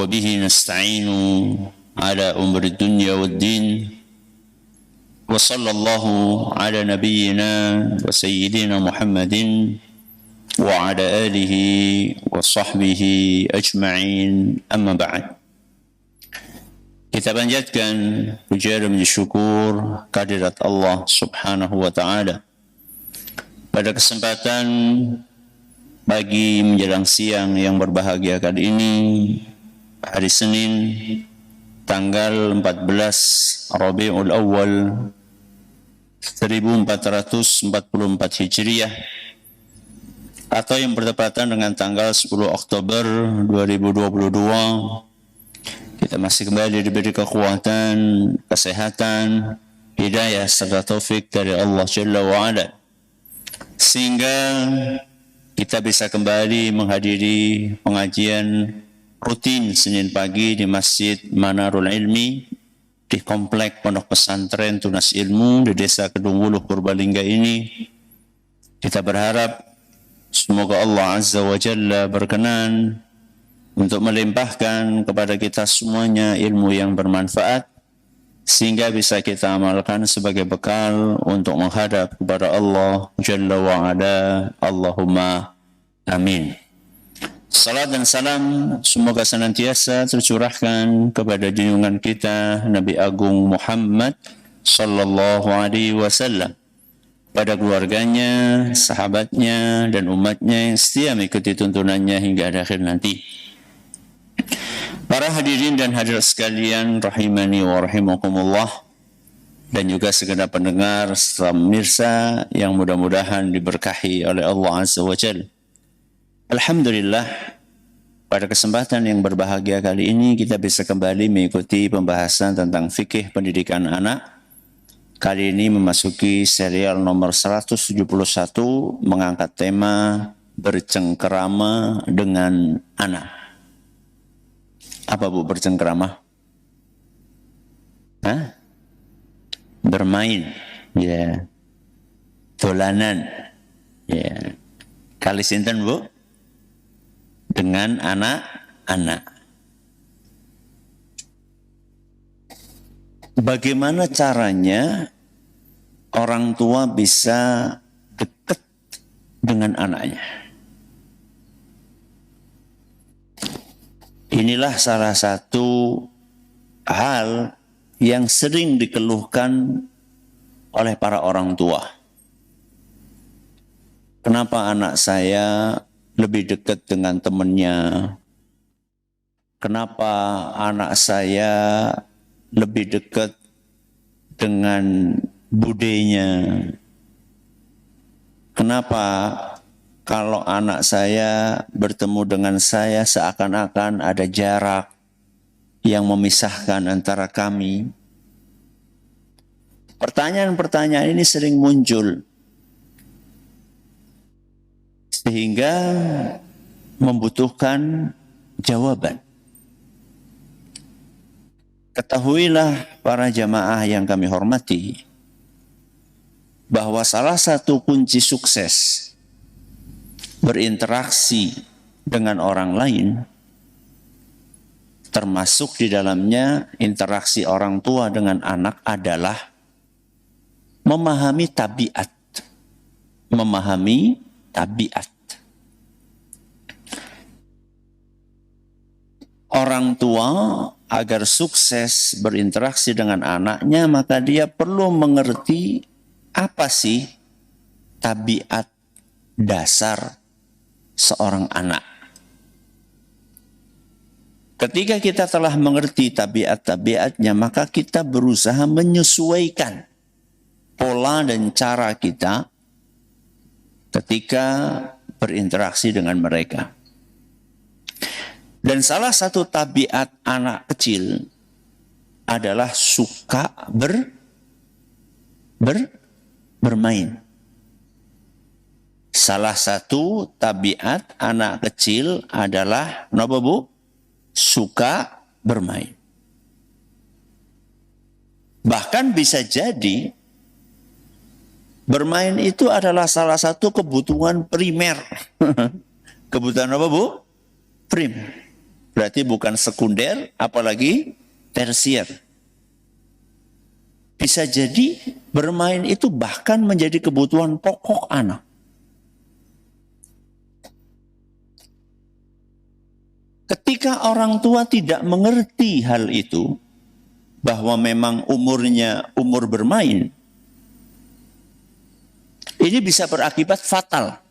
وبه نستعين على أمور الدنيا والدين وصلى الله على نبينا وسيدنا محمد وعلى آله وصحبه أجمعين أما بعد. Kita panjatkan puja dan syukur kehadirat Allah Subhanahu wa taala. Pada kesempatan pagi menjelang siang yang berbahagia kali ini, hari Senin tanggal 14 Rabiul Awal 1444 Hijriah atau yang bertepatan dengan tanggal 10 Oktober 2022, kita masih kembali diberi kekuatan, kesehatan, hidayah serta taufik dari Allah Jalla wa'ala, sehingga kita bisa kembali menghadiri pengajian rutin Senin pagi di Masjid Manarul Ilmi di Komplek Pondok Pesantren Tunas Ilmu di Desa Kedung Wuluh Purbalingga ini. Kita berharap semoga Allah Azza wa Jalla berkenan untuk melimpahkan kepada kita semuanya ilmu yang bermanfaat, sehingga bisa kita amalkan sebagai bekal untuk menghadap kepada Allah Jalla wa'ala. Allahumma amin. Salat dan salam semoga senantiasa tercurahkan kepada junjungan kita Nabi Agung Muhammad sallallahu alaihi wasallam, pada keluarganya, sahabatnya, dan umatnya yang setia mengikuti tuntunannya hingga akhir nanti. Para hadirin dan hadirat sekalian rahimani wa rahimakumullah, dan juga segenap pendengar serta pemirsa yang mudah-mudahan diberkahi oleh Allah Azza wa Jalla. Alhamdulillah, pada kesempatan yang berbahagia kali ini kita bisa kembali mengikuti pembahasan tentang fikih pendidikan anak. Kali ini memasuki serial nomor 171, mengangkat tema bercengkerama dengan anak. Apa Bu bercengkerama? Hah? Bermain, ya. Dolanan, ya. Kali sinten Bu? Dengan anak-anak. Bagaimana caranya orang tua bisa dekat dengan anaknya? Inilah salah satu hal yang sering dikeluhkan oleh para orang tua. Kenapa anak saya lebih dekat dengan temannya? Kenapa anak saya lebih dekat dengan budenya? Kenapa kalau anak saya bertemu dengan saya seakan-akan ada jarak yang memisahkan antara kami? Pertanyaan-pertanyaan ini sering muncul, sehingga membutuhkan jawaban. Ketahuilah para jamaah yang kami hormati, bahwa salah satu kunci sukses berinteraksi dengan orang lain, termasuk di dalamnya interaksi orang tua dengan anak, adalah memahami tabiat. Memahami tabiat. Orang tua agar sukses berinteraksi dengan anaknya, maka dia perlu mengerti apa sih tabiat dasar seorang anak. Ketika kita telah mengerti tabiat-tabiatnya, maka kita berusaha menyesuaikan pola dan cara kita ketika berinteraksi dengan mereka. Dan salah satu tabiat anak kecil adalah suka bermain. Salah satu tabiat anak kecil adalah apa Bu? Suka bermain. Bahkan bisa jadi bermain itu adalah salah satu kebutuhan primer. Kebutuhan apa Bu? Primer. Berarti bukan sekunder, apalagi tersier. Bisa jadi bermain itu bahkan menjadi kebutuhan pokok anak. Ketika orang tua tidak mengerti hal itu, bahwa memang umurnya umur bermain, ini bisa berakibat fatal.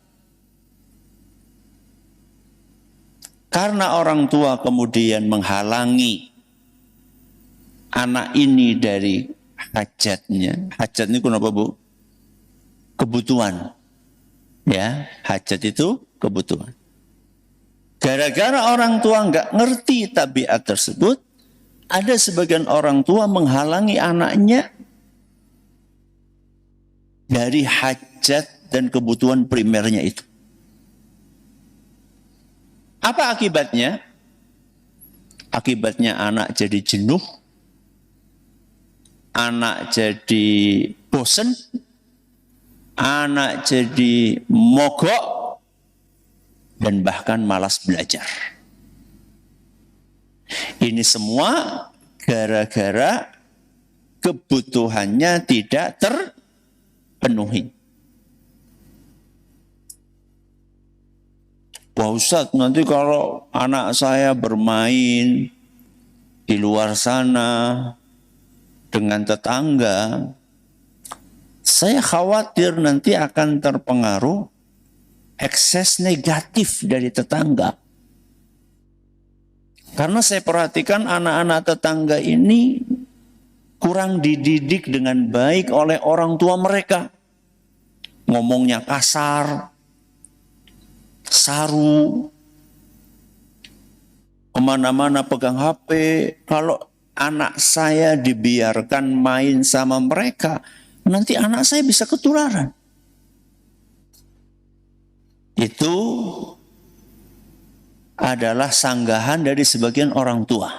Karena orang tua kemudian menghalangi anak ini dari hajatnya. Hajat ini kenapa, Bu? Kebutuhan. Ya, hajat itu kebutuhan. Gara-gara orang tua nggak ngerti tabiat tersebut, ada sebagian orang tua menghalangi anaknya dari hajat dan kebutuhan primernya itu. Apa akibatnya? Akibatnya anak jadi jenuh, anak jadi bosen, anak jadi mogok, dan bahkan malas belajar. Ini semua gara-gara kebutuhannya tidak terpenuhi. Pak Ustadz, nanti kalau anak saya bermain di luar sana dengan tetangga, saya khawatir nanti akan terpengaruh ekses negatif dari tetangga. Karena saya perhatikan anak-anak tetangga ini kurang dididik dengan baik oleh orang tua mereka. Ngomongnya kasar, saru, kemana-mana pegang HP. Kalau anak saya dibiarkan main sama mereka, nanti anak saya bisa ketularan. Itu adalah sanggahan dari sebagian orang tua.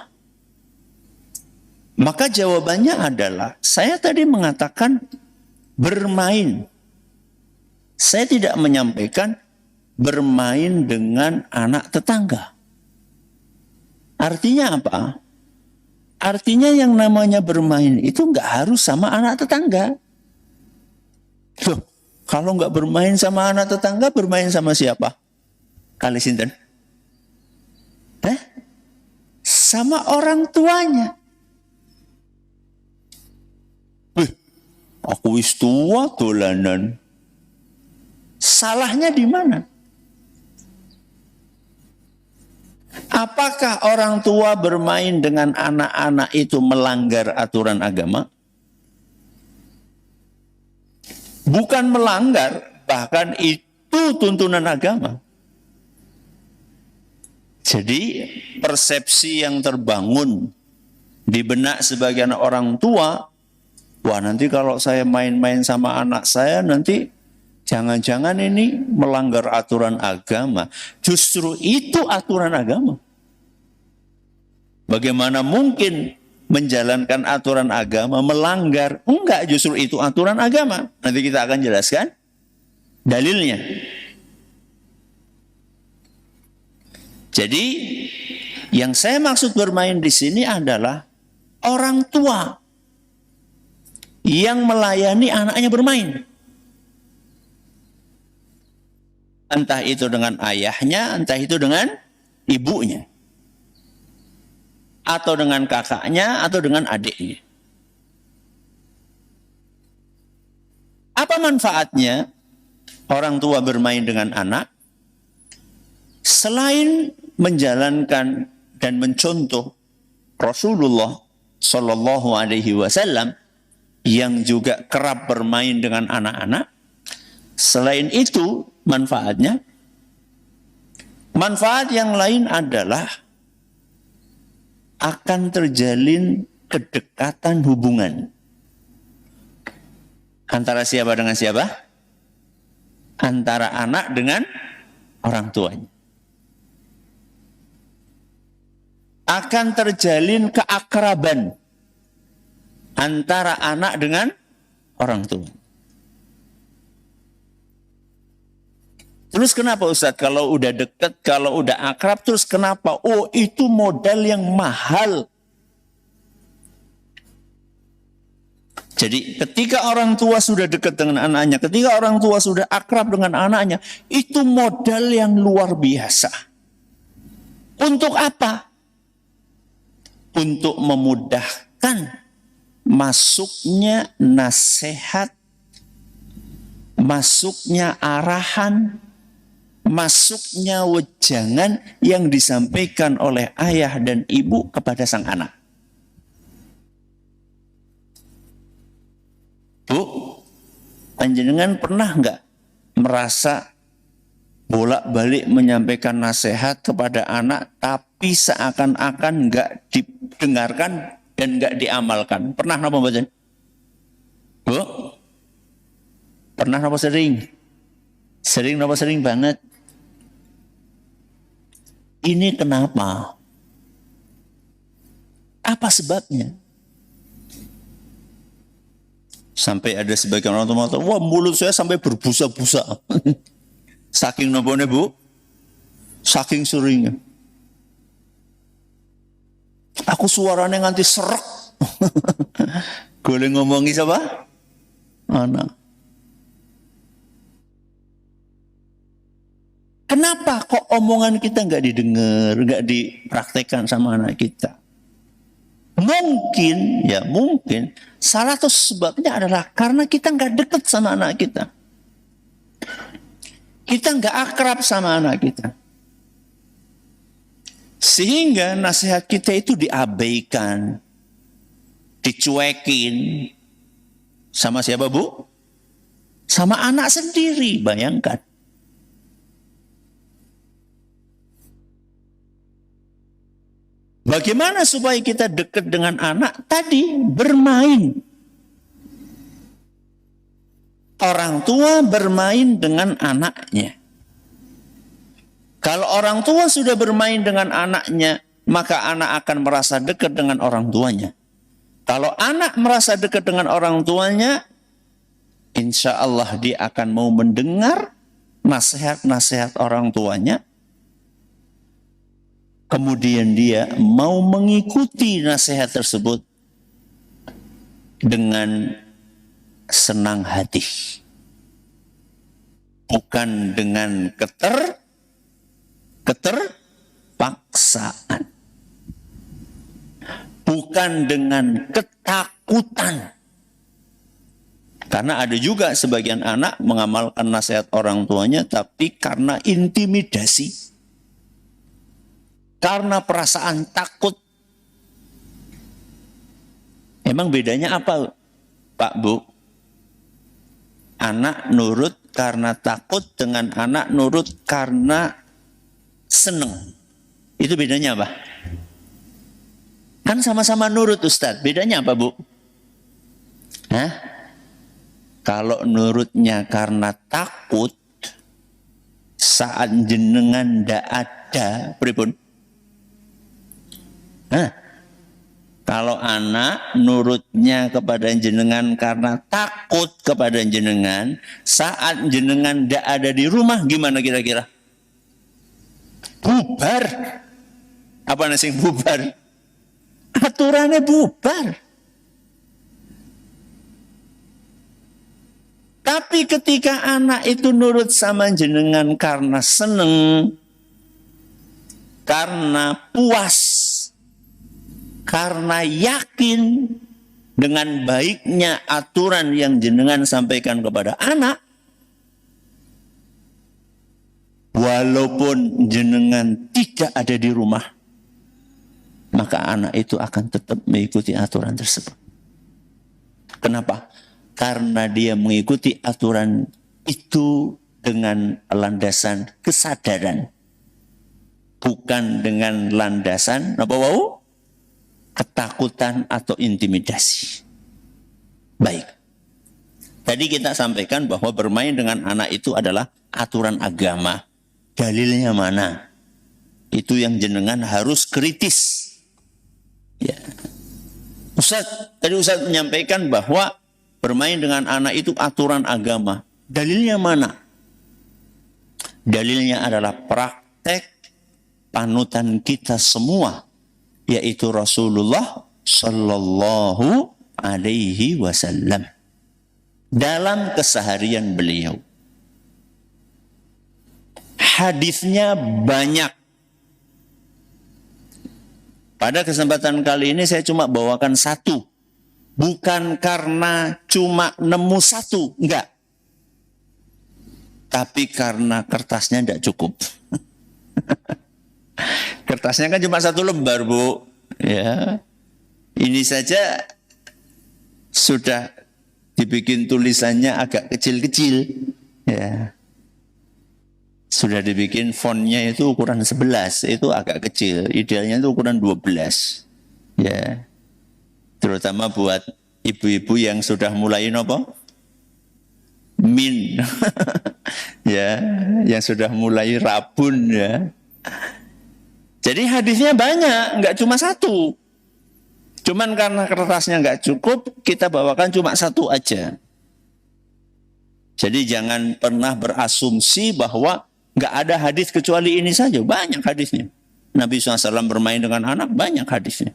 Maka jawabannya adalah, saya tadi mengatakan bermain. Saya tidak menyampaikan bermain dengan anak tetangga. Artinya apa? Artinya yang namanya bermain itu nggak harus sama anak tetangga. Loh, kalau nggak bermain sama anak tetangga, bermain sama siapa? Kali sinten? Sama orang tuanya. Aku wis tua dolanan. Salahnya di mana? Apakah orang tua bermain dengan anak-anak itu melanggar aturan agama? Bukan melanggar, bahkan itu tuntunan agama. Jadi persepsi yang terbangun di benak sebagian orang tua, wah nanti kalau saya main-main sama anak saya nanti jangan-jangan ini melanggar aturan agama. Justru itu aturan agama. Bagaimana mungkin menjalankan aturan agama melanggar? Enggak, justru itu aturan agama. Nanti kita akan jelaskan dalilnya. Jadi yang saya maksud bermain di sini adalah orang tua yang melayani anaknya bermain. Entah itu dengan ayahnya, entah itu dengan ibunya. Atau dengan kakaknya, atau dengan adiknya. Apa manfaatnya orang tua bermain dengan anak? Selain menjalankan dan mencontoh Rasulullah Shallallahu Alaihi Wasallam yang juga kerap bermain dengan anak-anak, selain itu manfaat yang lain adalah akan terjalin kedekatan hubungan antara siapa dengan siapa? Antara anak dengan orang tuanya. Akan terjalin keakraban antara anak dengan orang tua. Terus kenapa Ustadz? Kalau udah deket, kalau udah akrab, terus kenapa? Oh, itu modal yang mahal. Jadi ketika orang tua sudah dekat dengan anaknya, ketika orang tua sudah akrab dengan anaknya, itu modal yang luar biasa. Untuk apa? Untuk memudahkan masuknya nasihat, masuknya arahan, masuknya wejangan yang disampaikan oleh ayah dan ibu kepada sang anak. Bu, panjenengan pernah nggak merasa bolak-balik menyampaikan nasihat kepada anak tapi seakan-akan nggak didengarkan dan nggak diamalkan? Pernah napa mboten? Bu? Pernah napa sering? Sering napa sering banget? Ini kenapa? Apa sebabnya? Sampai ada sebagian orang tua mengatakan, wah mulut saya sampai berbusa-busa. Saking nopone bu, saking seringnya. Aku suaranya nganti serak. Boleh ngomongi siapa? Anak. Kenapa kok omongan kita nggak didengar, nggak dipraktekkan sama anak kita? Mungkin, ya mungkin, salah satu sebabnya adalah karena kita nggak dekat sama anak kita. Kita nggak akrab sama anak kita. Sehingga nasihat kita itu diabaikan, dicuekin. Sama siapa bu? Sama anak sendiri, bayangkan. Bagaimana supaya kita dekat dengan anak? Tadi bermain. Orang tua bermain dengan anaknya. Kalau orang tua sudah bermain dengan anaknya, maka anak akan merasa dekat dengan orang tuanya. Kalau anak merasa dekat dengan orang tuanya, insya Allah dia akan mau mendengar nasihat-nasihat orang tuanya. Kemudian dia mau mengikuti nasihat tersebut dengan senang hati. Bukan dengan keterpaksaan. Bukan dengan ketakutan. Karena ada juga sebagian anak mengamalkan nasihat orang tuanya tapi karena intimidasi. Karena perasaan takut. Emang bedanya apa, Pak Bu? Anak nurut karena takut dengan anak nurut karena seneng. Itu bedanya apa? Kan sama-sama nurut Ustadz. Bedanya apa Bu? Hah? Kalau nurutnya karena takut, saat jenengan ndak ada, pripun? Nah, kalau anak nurutnya kepada jenengan karena takut kepada jenengan, saat jenengan tidak ada di rumah, gimana kira-kira? Bubar. Apa nasi bubar? Aturannya bubar. Tapi ketika anak itu nurut sama jenengan karena seneng, karena puas, karena yakin dengan baiknya aturan yang jenengan sampaikan kepada anak, walaupun jenengan tidak ada di rumah, maka anak itu akan tetap mengikuti aturan tersebut. Kenapa? Karena dia mengikuti aturan itu dengan landasan kesadaran, bukan dengan landasan apa wau? Ketakutan atau intimidasi. Baik. Tadi kita sampaikan bahwa bermain dengan anak itu adalah aturan agama. Dalilnya mana? Itu yang jenengan harus kritis. Ya. Tadi Ustaz menyampaikan bahwa bermain dengan anak itu aturan agama. Dalilnya mana? Dalilnya adalah praktek panutan kita semua, yaitu Rasulullah Sallallahu Alaihi Wasallam dalam keseharian beliau. Hadisnya banyak. Pada kesempatan kali ini saya cuma bawakan satu. Bukan karena cuma nemu satu, enggak. Tapi karena kertasnya enggak cukup. Kertasnya kan cuma satu lembar, Bu. Ya. Ini saja sudah dibikin tulisannya agak kecil-kecil. Ya. Sudah dibikin fontnya itu ukuran 11, itu agak kecil. Idealnya itu ukuran 12. Ya. Terutama buat ibu-ibu yang sudah mulai nopo? Min. Ya, yang sudah mulai rabun ya. Jadi hadisnya banyak, enggak cuma satu. Cuman karena kertasnya enggak cukup, kita bawakan cuma satu aja. Jadi jangan pernah berasumsi bahwa nggak ada hadis kecuali ini saja. Banyak hadisnya. Nabi SAW bermain dengan anak, banyak hadisnya.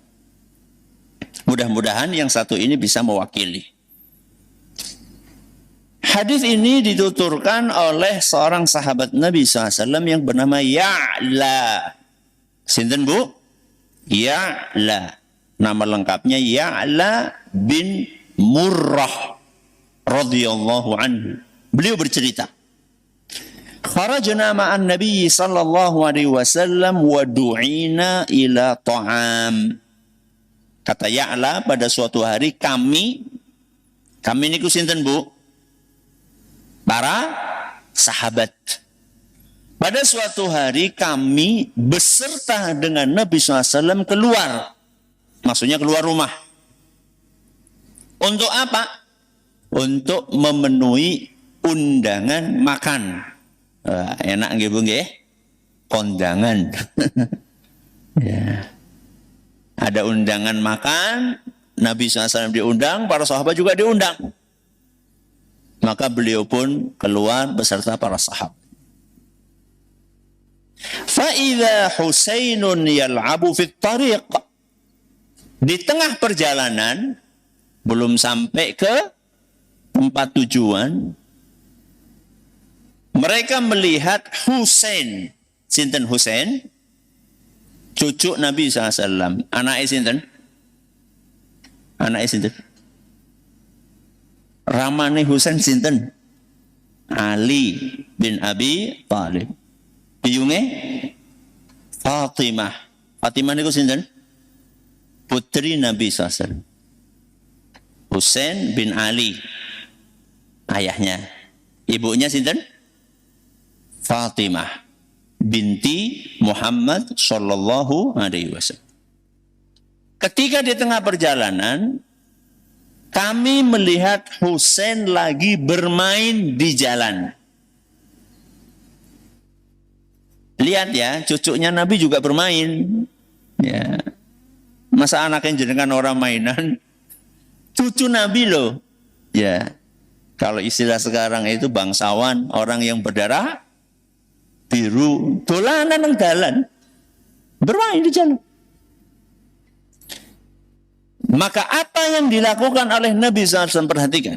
Mudah-mudahan yang satu ini bisa mewakili. Hadis ini dituturkan oleh seorang sahabat Nabi SAW yang bernama Ya'la. Sinten, Bu? Ya'la. Nama lengkapnya Ya'la bin Murrah radhiyallahu anhu. Beliau bercerita, kharajna ma'an Nabi sallallahu alaihi wasallam wa du'ina ila ta'am. Kata Ya'la, pada suatu hari kami niku sinten, Bu? Para sahabat. Pada suatu hari kami beserta dengan Nabi SAW keluar. Maksudnya keluar rumah. Untuk apa? Untuk memenuhi undangan makan. Enak nggih Bu nggih? Kondangan. Ya. Ada undangan makan, Nabi SAW diundang, para sahabat juga diundang. Maka beliau pun keluar beserta para sahabat. Fa'idha Husainun yal'abu fit tariq. Di tengah perjalanan, belum sampai ke tempat tujuan, mereka melihat Husain. Sinten Husain? Cucu Nabi SAW. Anaknya sinten? Anaknya sinten? Ramane Husain sinten? Ali bin Abi Thalib. Biyunge Fatimah. Fatimah niku sinten? Putri Nabi SAW. Husain bin Ali. Ayahnya. Ibunya sinten? Fatimah binti Muhammad sallallahu alaihi wasallam. Ketika di tengah perjalanan, kami melihat Husain lagi bermain di jalan. Lihat ya, cucunya Nabi juga bermain. Ya. Masa anaknya jenengan orang mainan? Cucu Nabi loh. Ya. Kalau istilah sekarang itu bangsawan, orang yang berdarah biru, dolanan nang dalan, bermain di jalan. Maka apa yang dilakukan oleh Nabi SAW, perhatikan.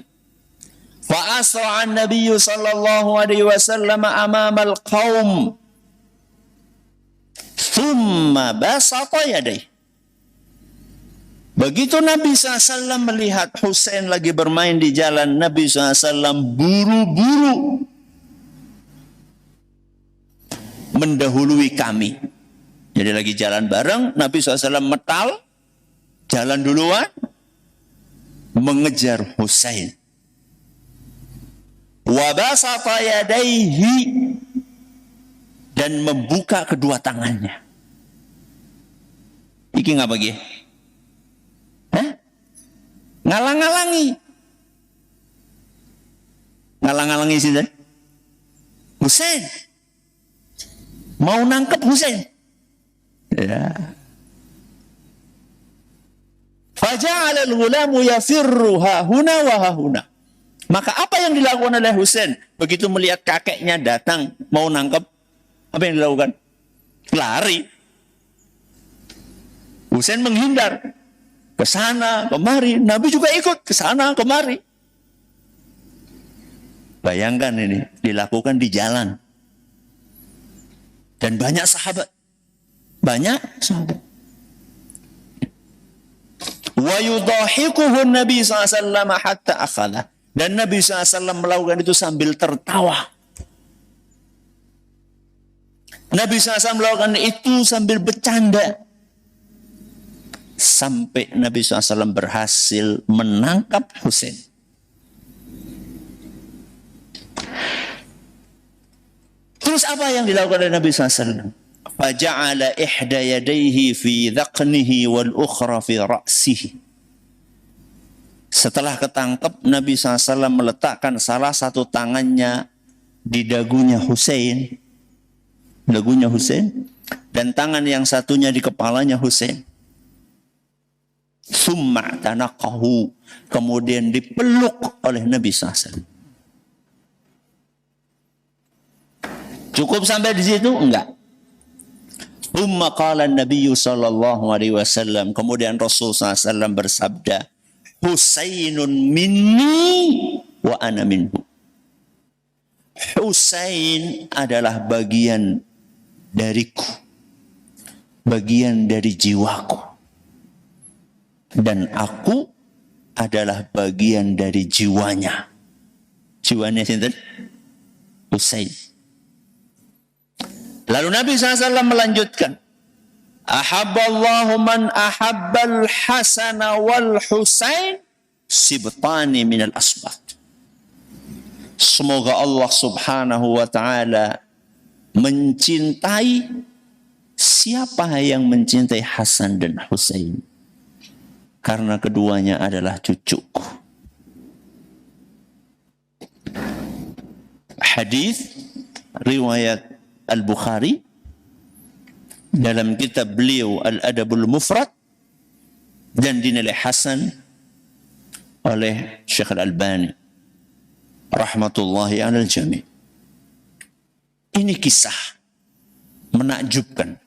Fa asra'an Nabi sallallahu alaihi wasallam amamal qaum. Thumma basata yadayhi. Begitu Nabi SAW melihat Husain lagi bermain di jalan, Nabi SAW buru-buru mendahului kami. Jadi lagi jalan bareng, Nabi SAW metal, jalan duluan, mengejar Husain. Wa basata yadayhi, dan membuka kedua tangannya. Iki ngapa nggih? Hah? Ngalang-ngalangi. Ngalang-ngalangi sinten? Husain. Mau nangkep Husain. Ya. Faja'ala al-ghulamu yafirru hahuna wa hahuna. Maka apa yang dilakukan oleh Husain begitu melihat kakeknya datang mau nangkep, apa yang dilakukan? Lari. Husain menghindar. Ke sana, kemari. Nabi juga ikut ke sana, kemari. Bayangkan ini, dilakukan di jalan. Dan banyak sahabat. Banyak sahabat. Wa yudahikuhu Nabi SAW hatta akhadah. Dan Nabi SAW melakukan itu sambil tertawa. Nabi SAW melakukan itu sambil bercanda. Sampai Nabi SAW berhasil menangkap Husain. Terus apa yang dilakukan oleh Nabi SAW? Faja'ala ihda yadayhi fi dhaqnihi wal ukhra fi ra'sihi. Setelah ketangkep, Nabi SAW meletakkan salah satu tangannya di dagunya Husain. Dagunya Husain. Dan tangan yang satunya di kepalanya Husain. Summa tanaqahu. Kemudian dipeluk oleh Nabi SAW. Cukup sampai di situ? Enggak. Umma qala Nabi sallallahu alaihi wasallam. Kemudian Rasul SAW bersabda, Husainun minni wa ana minhu. Husain adalah bagian dariku. Bagian dari jiwaku. Dan aku adalah bagian dari jiwanya. Jiwanya sinten? Husain. Lalu Nabi SAW melanjutkan. Ahabballahu man ahabbal hasana wal husain sibtani minal asbat. Semoga Allah subhanahu wa ta'ala mencintai siapa yang mencintai Hasan dan Husain. Karena keduanya adalah cucuku. Hadis riwayat Al-Bukhari dalam kitab beliau Al-Adabul Mufrad dan dinilai hasan oleh Syekh Al-Albani rahmatullahi alal jami'. Ini kisah menakjubkan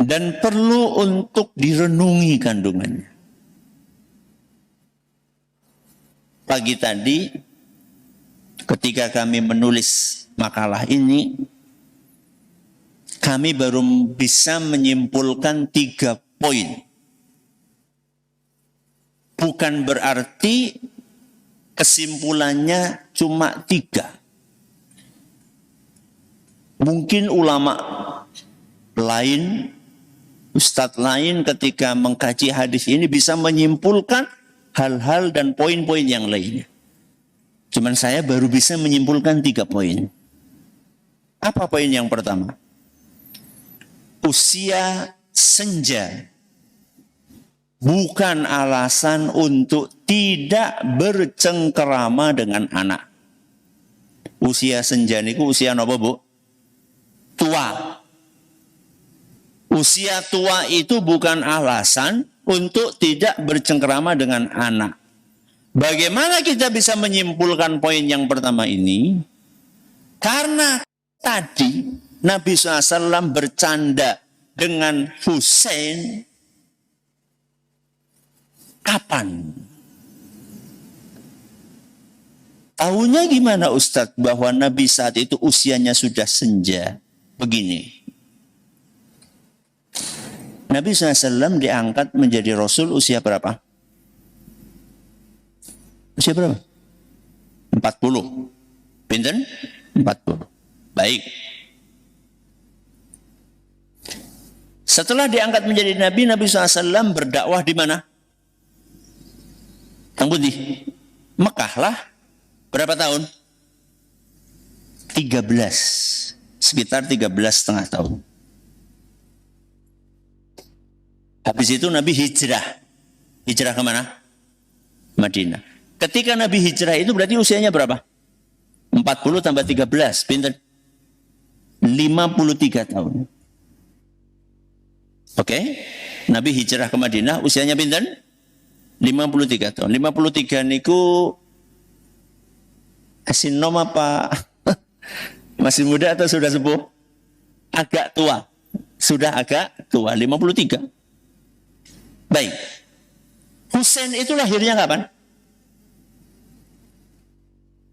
dan perlu untuk direnungi kandungannya. Pagi tadi ketika kami menulis makalah ini, kami baru bisa menyimpulkan 3 poin. Bukan berarti kesimpulannya cuma 3. Mungkin ulama lain, ustadz lain ketika mengkaji hadis ini bisa menyimpulkan hal-hal dan poin-poin yang lainnya. Cuman saya baru bisa menyimpulkan 3 poin. Apa poin yang pertama? Usia senja bukan alasan untuk tidak bercengkerama dengan anak. Usia senja niku usia napa, Bu? Tua. Usia tua itu bukan alasan untuk tidak bercengkerama dengan anak. Bagaimana kita bisa menyimpulkan poin yang pertama ini? Karena tadi Nabi SAW bercanda dengan Husain kapan? Tahunya gimana Ustadz bahwa Nabi saat itu usianya sudah senja? Begini. Nabi SAW diangkat menjadi Rasul usia berapa? Usia berapa? 40. Pinten? 40. Baik. Setelah diangkat menjadi Nabi, Nabi SAW berdakwah di mana? Yang putih. Mekah lah. Berapa tahun? 13. Sekitar 13,5 tahun. Habis itu Nabi hijrah. Hijrah kemana? Madinah. Ketika Nabi hijrah itu berarti usianya berapa? 40 tambah 13. Pinter? 53 tahun. Oke. Nabi hijrah ke Madinah. Usianya pinter? 53 tahun. 53 niku asinom apa Masih muda atau sudah sepuh? Agak tua. Sudah agak tua, 53. Baik. Husain itu lahirnya kapan?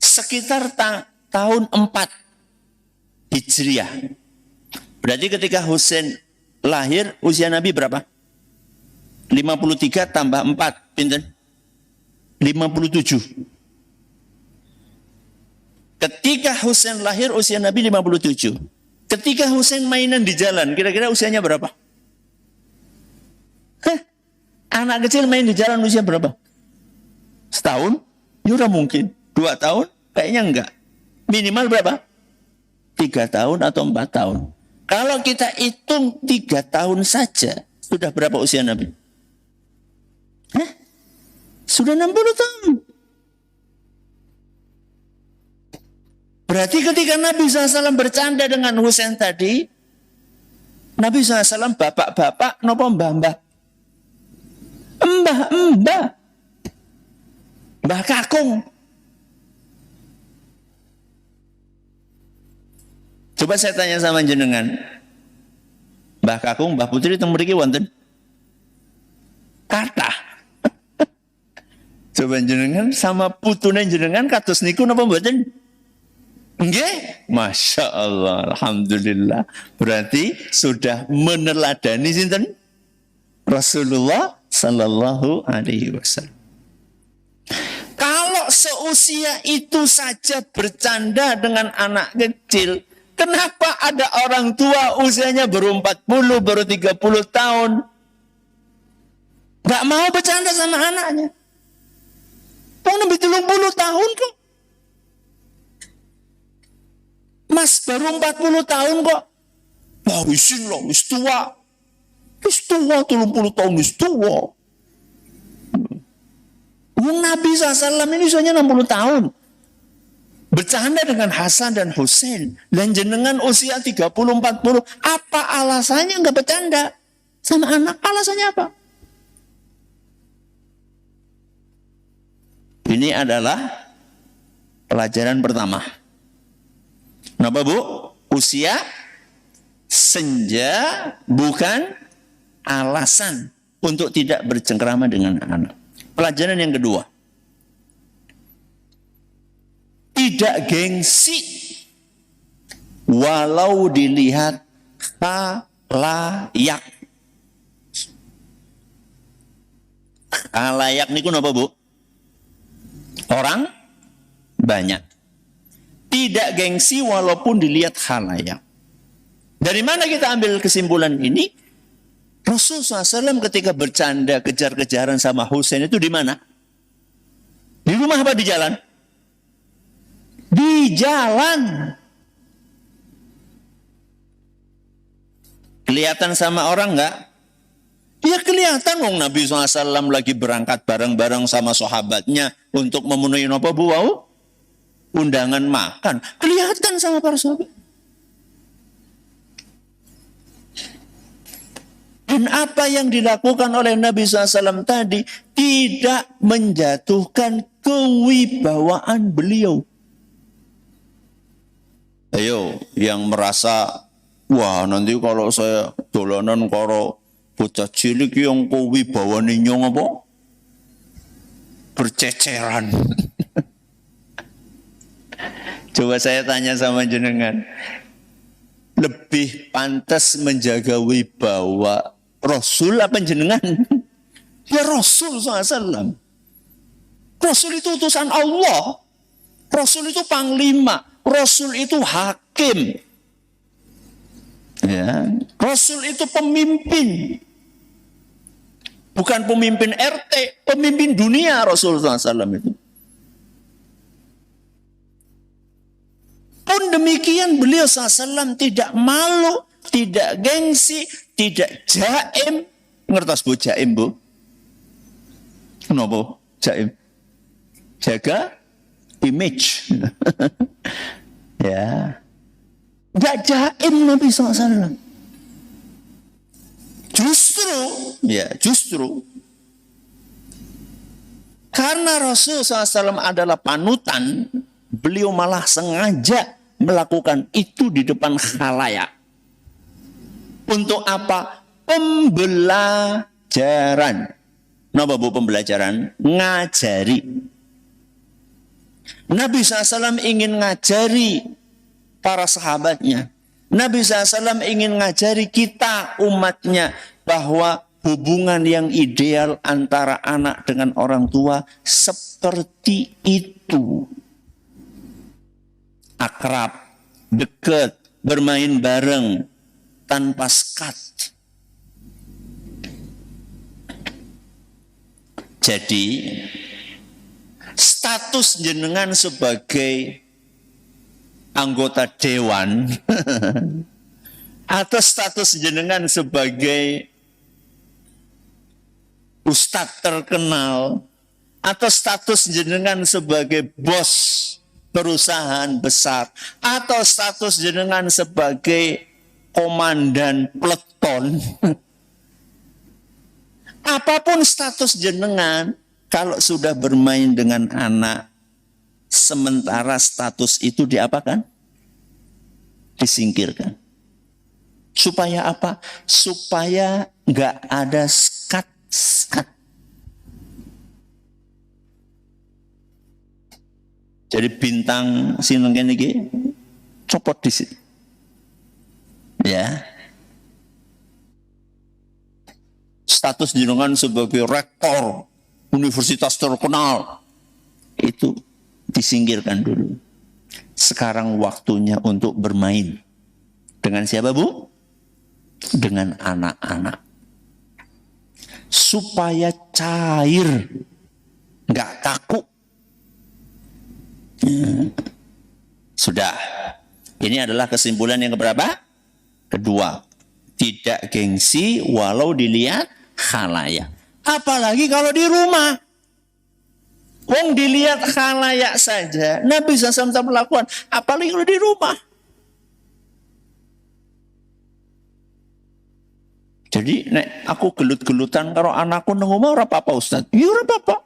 Sekitar tahun 4 Hijriah. Berarti ketika Husain lahir, usia Nabi berapa? 53 tambah 4, pinten? 57. Ketika Husain lahir, usia Nabi 57. Ketika Husain mainan di jalan, kira-kira usianya berapa? Anak kecil main di jalan usia berapa? Setahun? Ya udah mungkin. 2 tahun? Kayaknya enggak. Minimal berapa? 3 tahun atau 4 tahun. Kalau kita hitung 3 tahun saja, sudah berapa usia Nabi? Sudah 60 tahun. Berarti ketika Nabi SAW bercanda dengan Husain tadi, Nabi SAW bapak-bapak, nopo mbah-mbah? Mbah-mbah. Mbah kakung. Coba saya tanya sama jenengan. Mbah kakung, mbah putri teng mriki wonten? Kathah. Coba jenengan sama putune jenengan kados niku napa mboten? Nggih, Masya Allah, Alhamdulillah. Berarti sudah meneladani sinten? Rasulullah Sallallahu Alaihi Wasallam. Kalau seusia itu saja bercanda dengan anak kecil, kenapa ada orang tua usianya baru 40, baru 30 tahun? Gak mau bercanda sama anaknya. Mau lebih 30 tahun kok. Mas baru 40 tahun kok. Wah wisin loh, wis tua. Wis tua, 30 tahun wis tua. Nabi SAW ini usianya 60 tahun. Bercanda dengan Hasan dan Husain. Dan jenengan usia 30-40. Apa alasannya nggak bercanda sama anak? Alasannya apa? Ini adalah pelajaran pertama. Kenapa Bu? Usia senja bukan alasan untuk tidak bercengkrama dengan anak. Pelajaran yang kedua. Tidak gengsi walau dilihat khalayak. Khalayak niku napa Bu? Orang banyak. Tidak gengsi walaupun dilihat khalayak. Dari mana kita ambil kesimpulan ini? Rasulullah SAW ketika bercanda kejar-kejaran sama Husain itu di mana? Di rumah apa di jalan? Di jalan. Kelihatan sama orang enggak? Ya kelihatan wong Nabi SAW lagi berangkat bareng-bareng sama sahabatnya untuk memenuhi apa Bu? Undangan makan. Kelihatan sama para sahabat. Dan apa yang dilakukan oleh Nabi SAW tadi tidak menjatuhkan kewibawaan beliau. Ayo, yang merasa, wah nanti kalau saya dolanan karo bocah cilik yang kewibawaan nyong apa? Berceceran. Coba saya tanya sama jenengan. Lebih pantas menjaga wibawa Rasul apa jenengan? Ya Rasul SAW. Rasul itu utusan Allah. Rasul itu panglima. Rasul itu hakim. Ya. Rasul itu pemimpin. Bukan pemimpin RT, pemimpin dunia Rasul SAW itu. Pun demikian beliau SAW tidak malu, tidak gengsi, tidak jaim. Ngertos Bu jaim Bu? Kenapa jaim? Jaga image. Ya. Gak jaim Nabi SAW. Justru. Karena Rasul SAW adalah panutan, beliau malah sengaja melakukan itu di depan khalayak. Untuk apa? Pembelajaran. Napa bu pembelajaran? Ngajari. Nabi SAW ingin ngajari para sahabatnya. Nabi SAW ingin ngajari kita umatnya bahwa hubungan yang ideal antara anak dengan orang tua seperti itu. Akrab, dekat, bermain bareng, tanpa sekat. Jadi, status jenengan sebagai anggota dewan atau status jenengan sebagai ustadz terkenal atau status jenengan sebagai bos perusahaan besar atau status jenengan sebagai komandan peleton, apapun status jenengan, kalau sudah bermain dengan anak, sementara status itu diapakan? Disingkirkan. Supaya apa? Supaya nggak ada skat. Jadi bintang sinengken iki copot di sini. Ya. Status jenengan sebagai rektor universitas terkenal itu disingkirkan dulu. Sekarang waktunya untuk bermain. Dengan siapa, Bu? Dengan anak-anak. Supaya cair, nggak kaku. Sudah. Ini adalah kesimpulan yang keberapa? Kedua. Tidak gengsi walau dilihat khalayak. Apalagi kalau di rumah. Wong dilihat khalayak saja. Nabi SAW melakukan. Apalagi kalau di rumah. Jadi nek aku gelut-gelutan karo anakku nang omah ora apa-apa Ustaz. Ya ora apa-apa.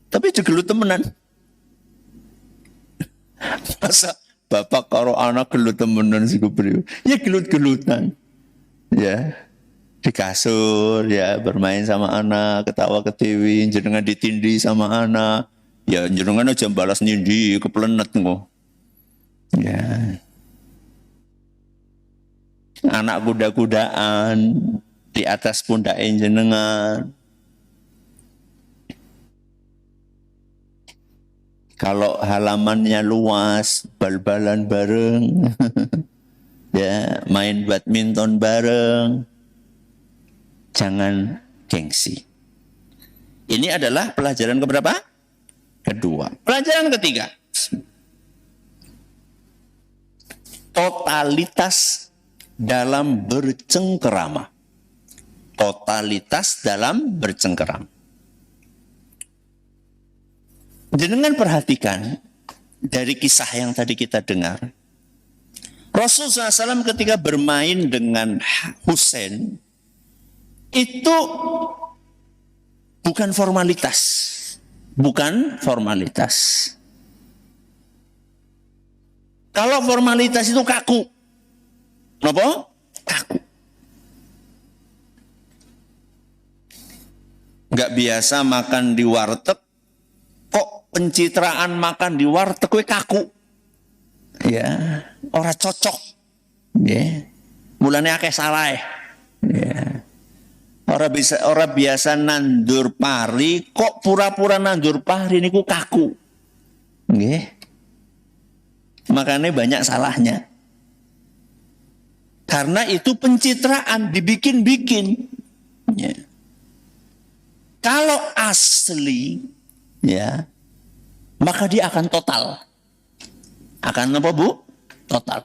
Tapi jegelut temenan. Masa bapak karo anak gelut temenan sih kepriwe? Ya gelut-gelutan. Ya. Di kasur ya bermain sama anak, ketawa ketiwi, jenengan ditindi sama anak. Ya jenengan aja balas nindi keplenet kok. Ya. Anak kuda-kudaan di atas pundak jenengan. Kalau halamannya luas, bal-balan bareng. Ya, main badminton bareng. Jangan gengsi. Ini adalah pelajaran keberapa? Kedua. Pelajaran ketiga. Totalitas dalam bercengkerama. Totalitas dalam bercengkerama. Jenengan perhatikan dari kisah yang tadi kita dengar. Rasulullah SAW ketika bermain dengan Husain itu bukan formalitas. Bukan formalitas. Kalau formalitas itu kaku. Apa? Kaku. Nggak biasa makan di warteg, kok pencitraan makan di warteg kowe kaku. Ya, ora cocok. Ya. Mulane akeh salah. Ya. Ora biasa nandur pari, kok pura-pura nandur pari niku kaku. Nggih. Makanya banyak salahnya. Karena itu pencitraan dibikin-bikin. Ya. Kalau asli, ya, maka dia akan total. Akan apa, Bu? Total.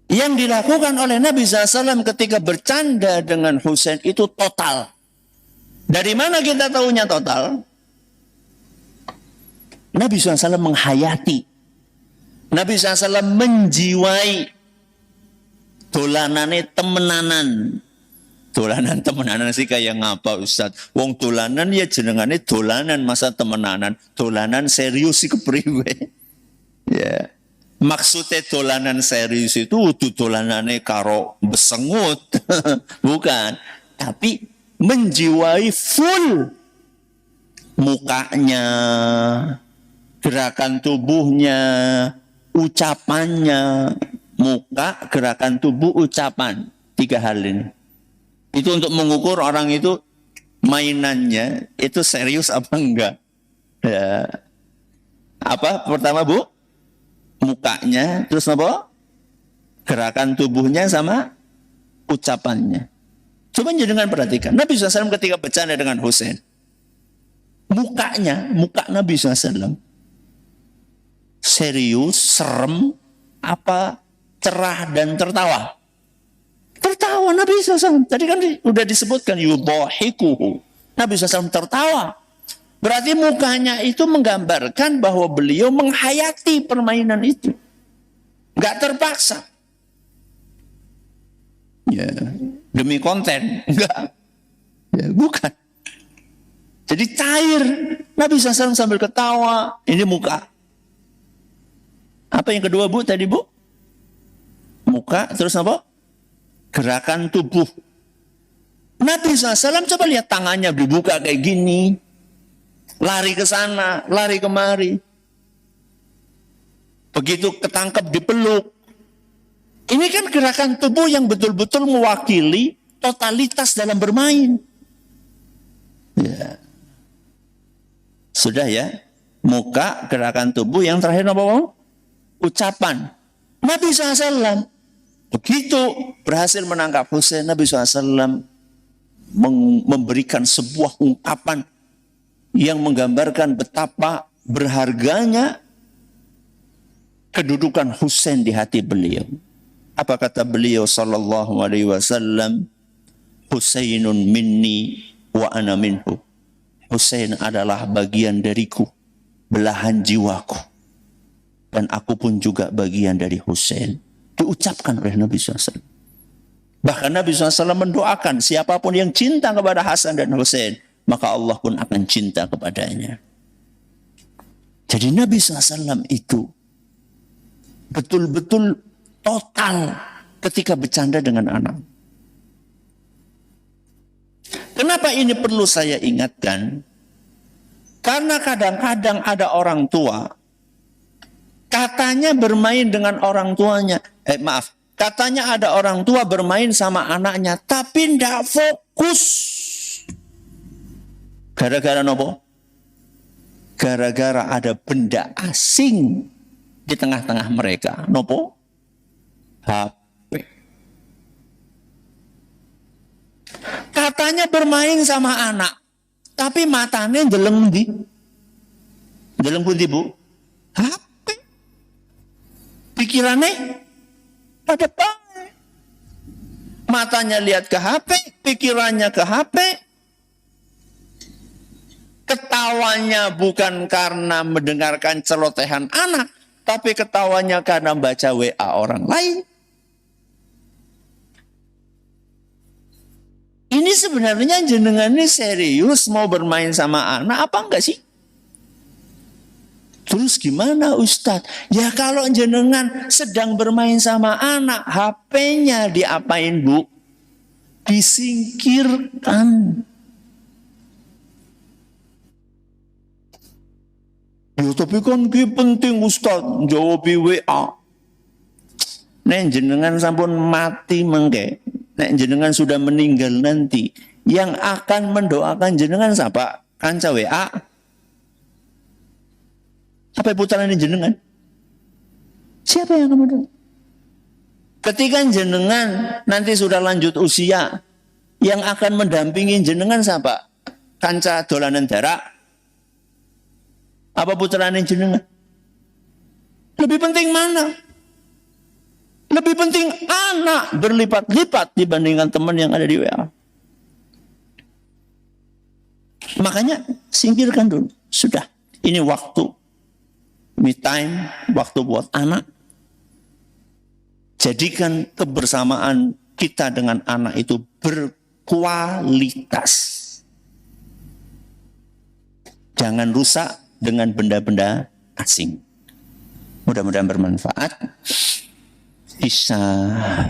Yang dilakukan oleh Nabi SAW ketika bercanda dengan Husain itu total. Dari mana kita tahunya total? Nabi SAW menghayati. Nabi SAW menjiwai dolanane temenanan. Dolanan temenanan sih kayak ngapa Ustaz? Wong dolanan ya jenengane dolanan masa temenanan. Dolanan serius sih kepriwe. Ya. Maksudnya dolanan serius itu dolanane karo besengut. Bukan. Tapi menjiwai full mukanya, gerakan tubuhnya, ucapannya. Muka, gerakan tubuh, ucapan. 3 hal ini. Itu untuk mengukur orang itu mainannya itu serius apa enggak. Ya. Apa pertama Bu? Mukanya, terus apa? Gerakan tubuhnya sama ucapannya. Coba jangan perhatikan. Nabi SAW ketika bercanda dengan Husain, mukanya, muka Nabi SAW serius, serem, apa cerah dan tertawa. Tertawa Nabi SAW. Tadi kan udah disebutkan yudhahikuhu. Nabi SAW tertawa. Berarti mukanya itu menggambarkan bahwa beliau menghayati permainan itu. Enggak terpaksa. Ya, demi konten. Enggak. Ya, bukan. Jadi cair. Nabi SAW sambil ketawa. Ini muka. Apa yang kedua Bu tadi Bu? Muka, terus apa? Gerakan tubuh. Nabi SAW coba lihat tangannya dibuka kayak gini. Lari ke sana, lari kemari. Begitu ketangkep dipeluk. Ini kan gerakan tubuh yang betul-betul mewakili totalitas dalam bermain. Ya. Sudah ya. Muka, gerakan tubuh, yang terakhir apa? Ucapan. Nabi SAW begitu berhasil menangkap Husain, Nabi SAW memberikan sebuah ungkapan yang menggambarkan betapa berharganya kedudukan Husain di hati beliau. Apa kata beliau sallallahu alaihi wasallam? Husainun minni wa ana minhu. Husain adalah bagian dariku, belahan jiwaku. Dan aku pun juga bagian dari Husain. Diucapkan oleh Nabi SAW. Bahkan Nabi SAW mendoakan siapapun yang cinta kepada Hasan dan Husain, maka Allah pun akan cinta kepadanya. Jadi Nabi SAW itu betul-betul total ketika bercanda dengan anak. Kenapa ini perlu saya ingatkan? Karena kadang-kadang ada orang tua, katanya bermain dengan orang tuanya. Katanya ada orang tua bermain sama anaknya, tapi tidak fokus. Gara-gara nopo? Gara-gara ada benda asing di tengah-tengah mereka. Nopo? HP. Katanya bermain sama anak, tapi matanya ndeleng ndi? Ndeleng pundi, Bu? HP. Pikirannya pada baik. Matanya lihat ke HP, pikirannya ke HP. Ketawanya bukan karena mendengarkan celotehan anak, tapi ketawanya karena baca WA orang lain. Ini sebenarnya jenengan ini serius mau bermain sama anak apa enggak sih? Terus gimana Ustadz? Ya kalau jenengan sedang bermain sama anak, HP-nya diapain Bu? Disingkirkan. Ya tapi kan penting Ustadz jawab WA. Nek jenengan sampun mati mengke, nek jenengan sudah meninggal nanti, yang akan mendoakan jenengan siapa? Kanca WA. Apa putaran jenengan? Siapa yang akan mendoakan? Ketika jenengan nanti sudah lanjut usia, yang akan mendampingi jenengan siapa? Kanca dolanan darah. Apa putrane jenengan? Lebih penting mana? Lebih penting anak berlipat-lipat dibandingkan teman yang ada di WA. Makanya singkirkan dulu. Sudah. Ini waktu. Me time. Waktu buat anak. Jadikan kebersamaan kita dengan anak itu berkualitas. Jangan rusak dengan benda-benda asing. Mudah-mudahan bermanfaat. Bisa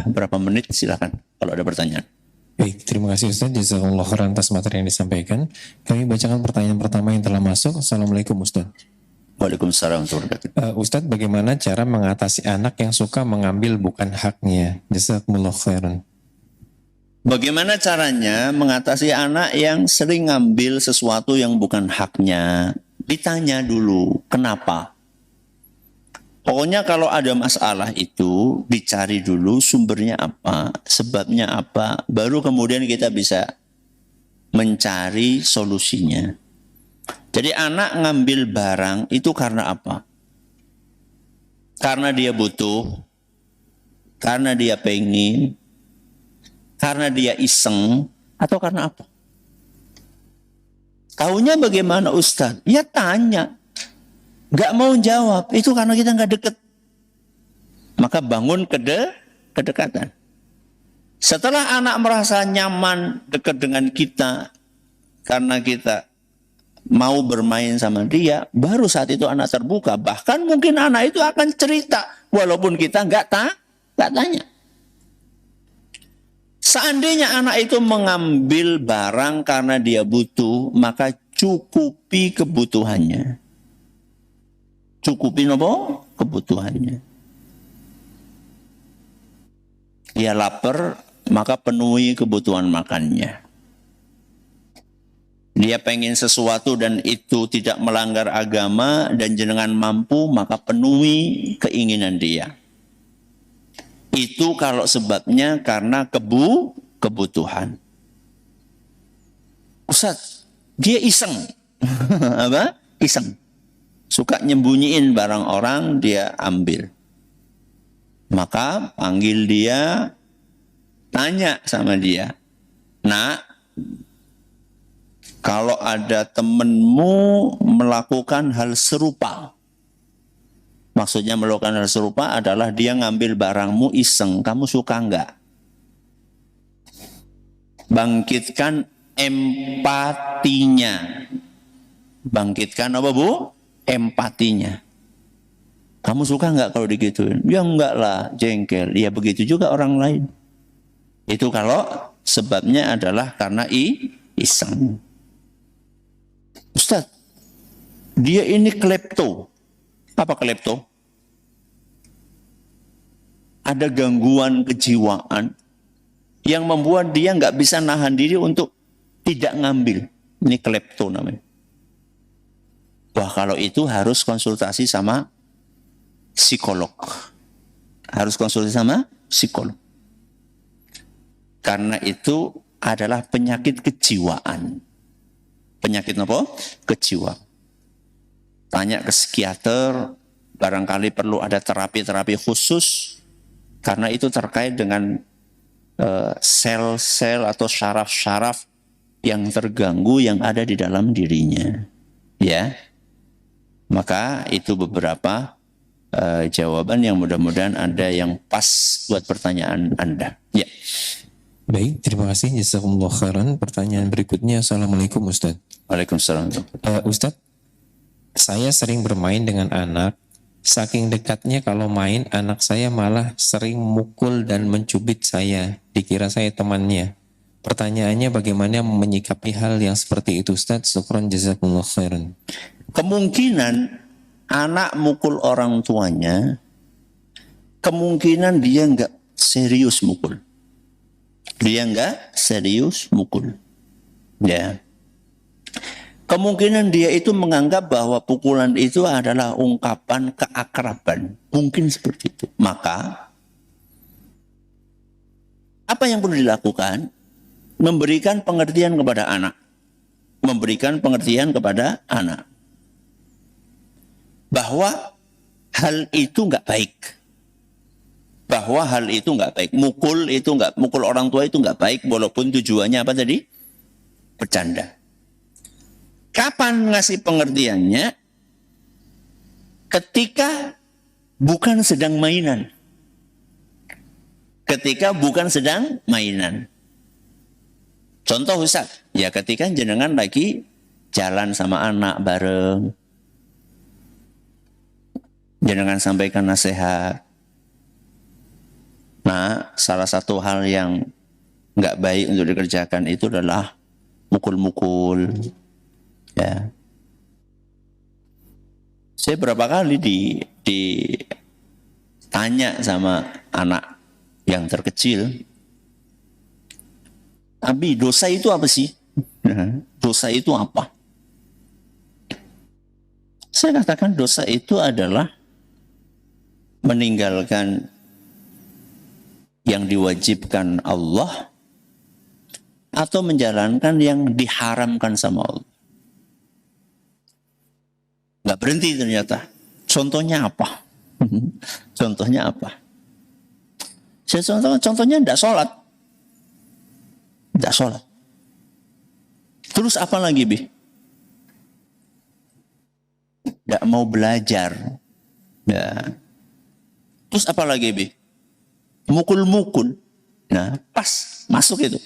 berapa menit silakan kalau ada pertanyaan. Baik, terima kasih Ustaz. Jazakumullah khairan atas materi yang disampaikan. Kami bacakan pertanyaan pertama yang telah masuk. Assalamualaikum Ustaz. Waalaikumsalam warahmatullahi wabarakatuh. Ustaz, bagaimana cara mengatasi anak yang suka mengambil bukan haknya? Jazakumullah khairan. Bagaimana caranya mengatasi anak yang sering ngambil sesuatu yang bukan haknya? Ditanya dulu, kenapa? Pokoknya kalau ada masalah itu, dicari dulu sumbernya apa, sebabnya apa, baru kemudian kita bisa mencari solusinya. Jadi anak ngambil barang itu karena apa? Karena dia butuh, karena dia pengen, karena dia iseng, atau karena apa? Tahunya bagaimana Ustaz? Ya tanya. Gak mau jawab, itu karena kita gak deket. Maka bangun kedekatan. Setelah anak merasa nyaman dekat dengan kita, karena kita mau bermain sama dia, baru saat itu anak terbuka. Bahkan mungkin anak itu akan cerita, walaupun kita gak tanya. Seandainya anak itu mengambil barang karena dia butuh, maka cukupi kebutuhannya. Cukupi apa? Kebutuhannya. Dia lapar, maka penuhi kebutuhan makannya. Dia pengen sesuatu dan itu tidak melanggar agama dan jenengan mampu, maka penuhi keinginan dia. Itu kalau sebabnya karena kebutuhan. Ustaz, dia iseng. Apa? Iseng. Suka nyembunyiin barang orang, dia ambil. Maka panggil dia, tanya sama dia. Nak, kalau ada temenmu melakukan hal serupa. Maksudnya melakukan hal serupa adalah dia ngambil barangmu iseng. Kamu suka enggak? Bangkitkan empatinya. Bangkitkan apa Bu? Empatinya. Kamu suka enggak kalau digituin? Ya enggak lah, jengkel. Ya begitu juga orang lain. Itu kalau sebabnya adalah karena iseng. Ustaz, dia ini klepto. Apa klepto? Ada gangguan kejiwaan yang membuat dia enggak bisa nahan diri untuk tidak ngambil. Ini klepto namanya. Wah, kalau itu harus konsultasi sama psikolog. Harus konsultasi sama psikolog. Karena itu adalah penyakit kejiwaan. Penyakit apa? Kejiwaan. Tanya ke psikiater, barangkali perlu ada terapi-terapi khusus. Karena itu terkait dengan sel-sel atau syaraf-syaraf yang terganggu yang ada di dalam dirinya. Ya. Maka itu beberapa jawaban yang mudah-mudahan ada yang pas buat pertanyaan Anda. Ya. Baik, terima kasih. Jazakumullah khairan. Pertanyaan berikutnya, Assalamualaikum Ustaz. Waalaikumsalam. Ustaz, saya sering bermain dengan anak. Saking dekatnya kalau main, anak saya malah sering mukul dan mencubit saya. Dikira saya temannya. Pertanyaannya bagaimana menyikapi hal yang seperti itu Ustaz? Syukran jazakumullah khairan. Kemungkinan anak mukul orang tuanya, kemungkinan dia enggak serius mukul. Dia enggak serius mukul. Ya. Kemungkinan dia itu menganggap bahwa pukulan itu adalah ungkapan keakraban. Mungkin seperti itu. Maka, apa yang perlu dilakukan? Memberikan pengertian kepada anak. Memberikan pengertian kepada anak. Bahwa hal itu enggak baik. Bahwa hal itu enggak baik. Mukul orang tua itu enggak baik, walaupun tujuannya apa tadi? Bercanda. Kapan ngasih pengertiannya? Ketika bukan sedang mainan. Ketika bukan sedang mainan. Contoh Ustaz, ya ketika jenengan lagi jalan sama anak bareng. Jangan sampaikan nasihat. Nah, salah satu hal yang nggak baik untuk dikerjakan itu adalah mukul-mukul. Ya. Saya berapa kali ditanya sama anak yang terkecil, Abi, dosa itu apa sih? Dosa itu apa? Saya katakan dosa itu adalah meninggalkan yang diwajibkan Allah atau menjalankan yang diharamkan sama Allah. Nggak berhenti ternyata. Contohnya apa? Contohnya apa? Contohnya tidak sholat. Tidak sholat. Terus apa lagi, Bi? Tidak mau belajar. Ya. Terus apa lagi, Bi? Mukul-mukul. Nah, pas. Masuk itu.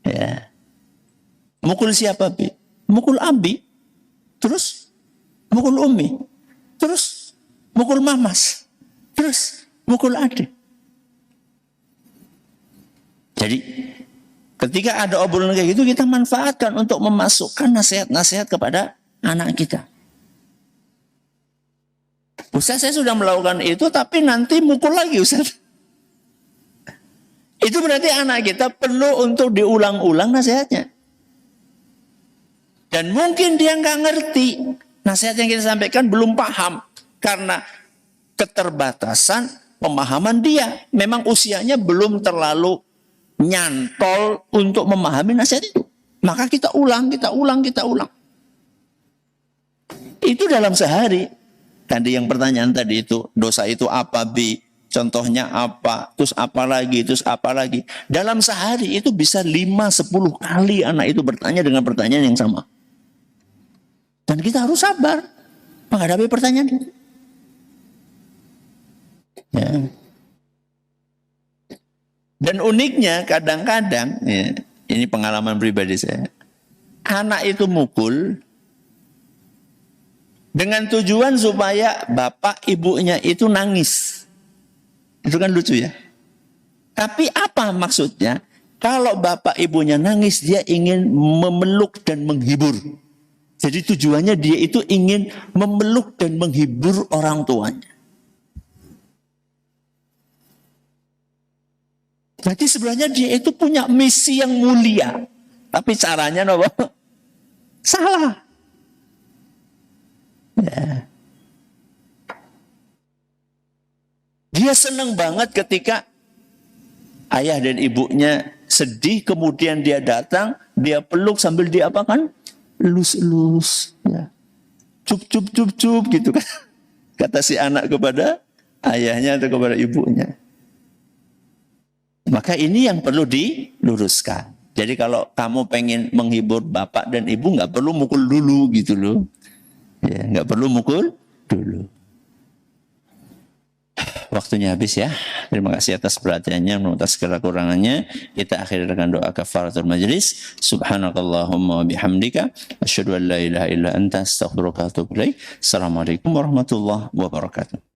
Ya. Mukul siapa, Bi? Mukul Abi. Terus mukul Umi. Terus mukul Mamas. Terus mukul adik. Jadi ketika ada obrolan kayak gitu, kita manfaatkan untuk memasukkan nasihat-nasihat kepada anak kita. Ustaz, saya sudah melakukan itu, tapi nanti mukul lagi, Ustaz. Itu berarti anak kita perlu untuk diulang-ulang nasihatnya. Dan mungkin dia nggak ngerti. Nasihat yang kita sampaikan belum paham. Karena keterbatasan pemahaman dia. Memang usianya belum terlalu nyantol untuk memahami nasihat itu. Maka kita ulang. Itu dalam sehari. Tadi yang pertanyaan tadi itu, dosa itu apa, Bi? Contohnya apa? Terus apa lagi? Dalam sehari itu bisa 5-10 kali anak itu bertanya dengan pertanyaan yang sama. Dan kita harus sabar menghadapi pertanyaan itu. Ya. Dan uniknya kadang-kadang, ya, ini pengalaman pribadi saya, anak itu mukul dengan tujuan supaya bapak ibunya itu nangis. Itu kan lucu ya. Tapi apa maksudnya? Kalau bapak ibunya nangis, dia ingin memeluk dan menghibur. Jadi tujuannya dia itu ingin memeluk dan menghibur orang tuanya. Jadi sebenarnya dia itu punya misi yang mulia. Tapi caranya apa? Salah. Ya. Dia senang banget ketika ayah dan ibunya sedih, kemudian dia datang, dia peluk sambil dia apakan? Elus-elus. Ya. Cup gitu kan. Kata si anak kepada ayahnya atau kepada ibunya. Maka ini yang perlu diluruskan. Jadi kalau kamu pengen menghibur bapak dan ibu, nggak perlu mukul dulu gitu loh. Ya, nggak perlu mukul dulu. Waktunya habis ya. Terima kasih atas perhatiannya, atas segala kurangannya. Kita akhiri dengan doa kafaratul majlis. Subhanakallahumma wa bihamdika asyhadu an la ilaha illa anta astaghfiruka wa atubu ilaik. Assalamualaikum warahmatullahi wabarakatuh.